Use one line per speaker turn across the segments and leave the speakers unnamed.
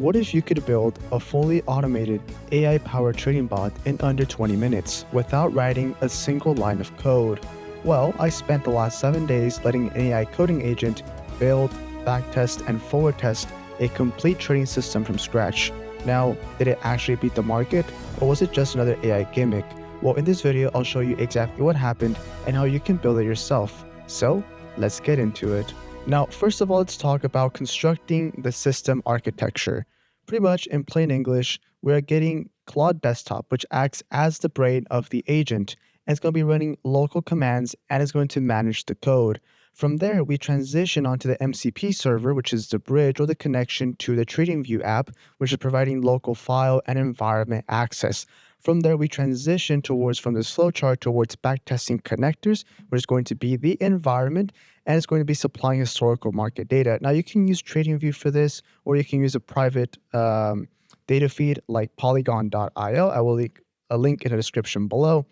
What if you could build a fully automated AI-powered trading bot in under 20 minutes without writing a single line of code? Well, I spent the last 7 days letting an AI coding agent build, backtest, and forward test a complete trading system from scratch. Now, did it actually beat the market, or was it just another AI gimmick? Well, in this video, I'll show you exactly what happened and how you can build it yourself. So, let's get into it. Now, first of all, let's talk about constructing the system architecture. Pretty much in plain English, we're getting Claude Desktop, which acts as the brain of the agent, and it's going to be running local commands and it's going to manage the code. From there, we transition onto the MCP server, which is the bridge or the connection to the TradingView app, which is providing local file and environment access. From there, we transition from this flowchart towards backtesting connectors, which is going to be the environment, and it's going to be supplying historical market data. Now, you can use TradingView for this, or you can use a private data feed like polygon.io. I will leave a link in the description below.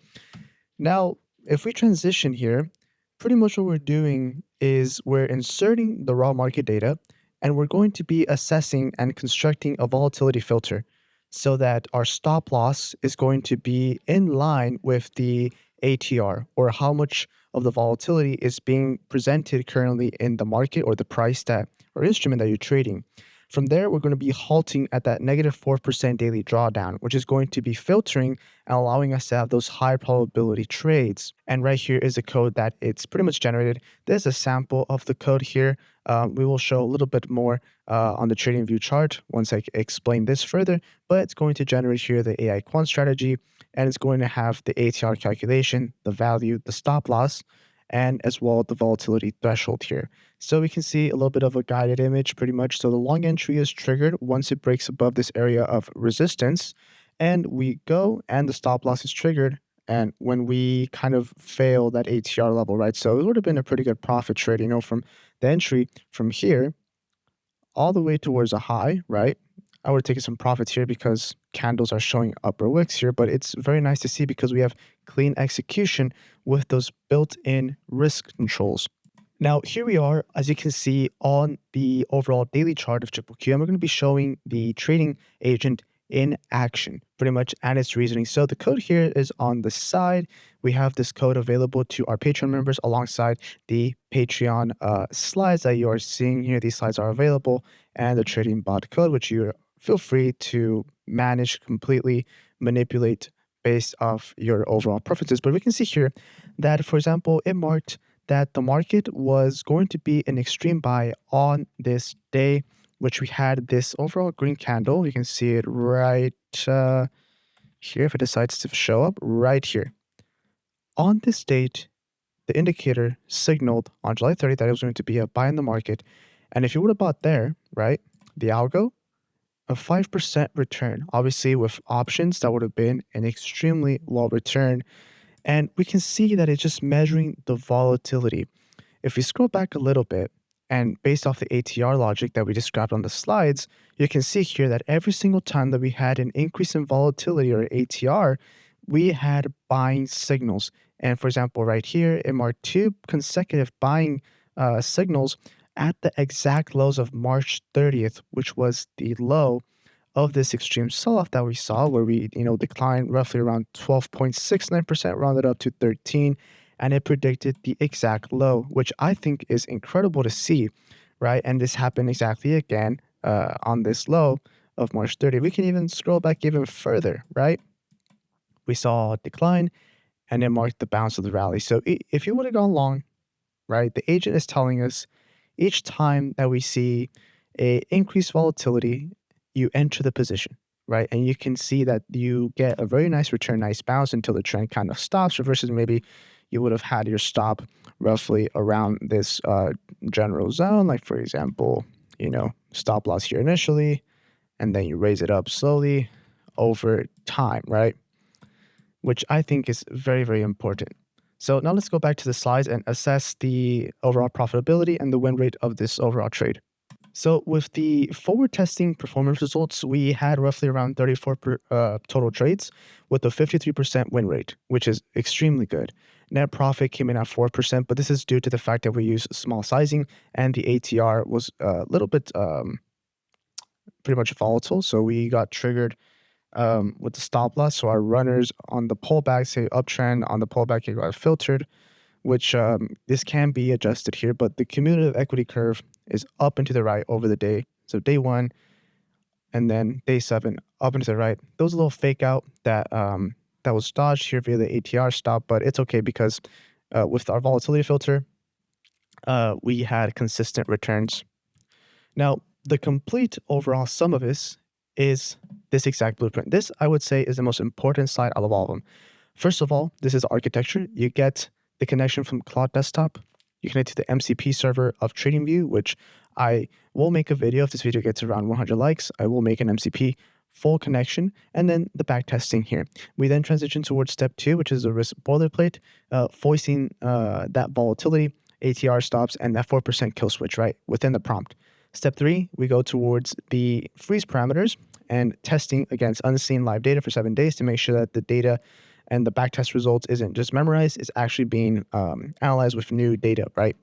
Now, if we transition here, pretty much what we're doing is we're inserting the raw market data, and we're going to be assessing and constructing a volatility filter so that our stop loss is going to be in line with the ATR, or how much of the volatility is being presented currently in the market, or the price that or instrument that you're trading. From there, we're going to be halting at that -4% daily drawdown, which is going to be filtering and allowing us to have those high probability trades. And right here is the code that it's pretty much generated. There's a sample of the code here. We will show a little bit more on the TradingView chart once I explain this further, but it's going to generate here the AI quant strategy, and it's going to have the ATR calculation, the value, the stop loss, and as well the volatility threshold here. So we can see a little bit of a guided image pretty much. So the long entry is triggered once it breaks above this area of resistance, and we go, and the stop loss is triggered and when we kind of fail that ATR level, right? So it would have been a pretty good profit trade, from the entry from here all the way towards a high, right? I would have taken some profits here because candles are showing upper wicks here, but it's very nice to see because we have clean execution with those built-in risk controls. Now, here we are, as you can see on the overall daily chart of Triple Q, and we're going to be showing the trading agent in action, pretty much, and its reasoning. So the code here is on the side. We have this code available to our Patreon members alongside the Patreon slides that you are seeing here. These slides are available, and the trading bot code, which you feel free to manage, completely manipulate based off your overall preferences. But we can see here that, for example, it marked that the market was going to be an extreme buy on this day, which we had this overall green candle. You can see it right here if it decides to show up right here. On this date, the indicator signaled on July 30th that it was going to be a buy in the market. And if you would have bought there, right, the algo, a 5% return. Obviously, with options, that would have been an extremely low return. And we can see that it's just measuring the volatility. If we scroll back a little bit, and based off the ATR logic that we described on the slides, you can see here that every single time that we had an increase in volatility, or ATR, we had buying signals. And for example, right here, it marked 2 consecutive buying signals at the exact lows of March 30th, which was the low of this extreme sell-off that we saw, where we declined roughly around 12.69%, rounded up to 13, and it predicted the exact low, which I think is incredible to see, right? And this happened exactly again on this low of March 30th. We can even scroll back even further, right? We saw a decline, and it marked the bounce of the rally. So if you would have gone long, right, the agent is telling us each time that we see a increased volatility, you enter the position, right? And you can see that you get a very nice return, nice bounce until the trend kind of stops, versus maybe you would have had your stop roughly around this general zone. Like, for example, stop loss here initially, and then you raise it up slowly over time, right? Which I think is very, very important. So now let's go back to the slides and assess the overall profitability and the win rate of this overall trade. So with the forward testing performance results, we had roughly around 34 total trades with a 53% win rate, which is extremely good. Net profit came in at 4%, but this is due to the fact that we use small sizing and the ATR was a little bit pretty much volatile. So we got triggered with the stop loss. So our runners on the pullback, say uptrend, on the pullback, it got filtered, which this can be adjusted here, but the cumulative equity curve is up and to the right over the day. So day 1 and then day 7 up and to the right. There was a little fake out that was dodged here via the ATR stop, but it's okay because with our volatility filter, we had consistent returns. Now, the complete overall sum of this is this exact blueprint. This, I would say, is the most important slide out of all of them. First of all, this is architecture. You get the connection from Claude Desktop. You connect to the MCP server of TradingView, which I will make a video. If this video gets around 100 likes, I will make an MCP full connection, and then the back testing here. We then transition towards step 2, which is a risk boilerplate, foisting that volatility, ATR stops, and that 4% kill switch, right, within the prompt. Step 3, we go towards the freeze parameters and testing against unseen live data for 7 days to make sure that the data and the backtest results isn't just memorized, it's actually being analyzed with new data, right?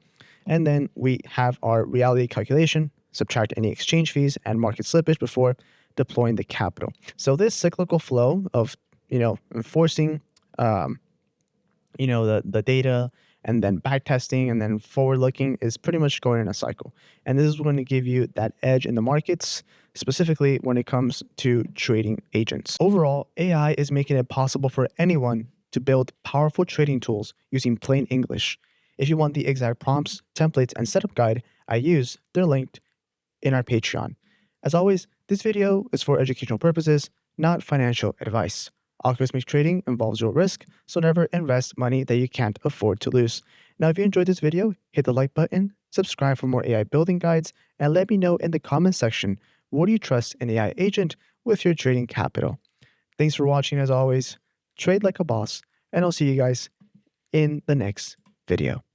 And then we have our reality calculation, subtract any exchange fees and market slippage before deploying the capital. So this cyclical flow of, enforcing, the data and then back testing and then forward looking is pretty much going in a cycle. And this is going to give you that edge in the markets, specifically when it comes to trading agents. Overall, AI is making it possible for anyone to build powerful trading tools using plain English. If you want the exact prompts, templates, and setup guide I use, they're linked in our Patreon. As always, this video is for educational purposes, not financial advice. Algorithmic trading involves real risk, so never invest money that you can't afford to lose. Now, if you enjoyed this video, hit the like button, subscribe for more AI building guides, and let me know in the comment section, what do you trust an AI agent with your trading capital? Thanks for watching as always. Trade like a boss, and I'll see you guys in the next video.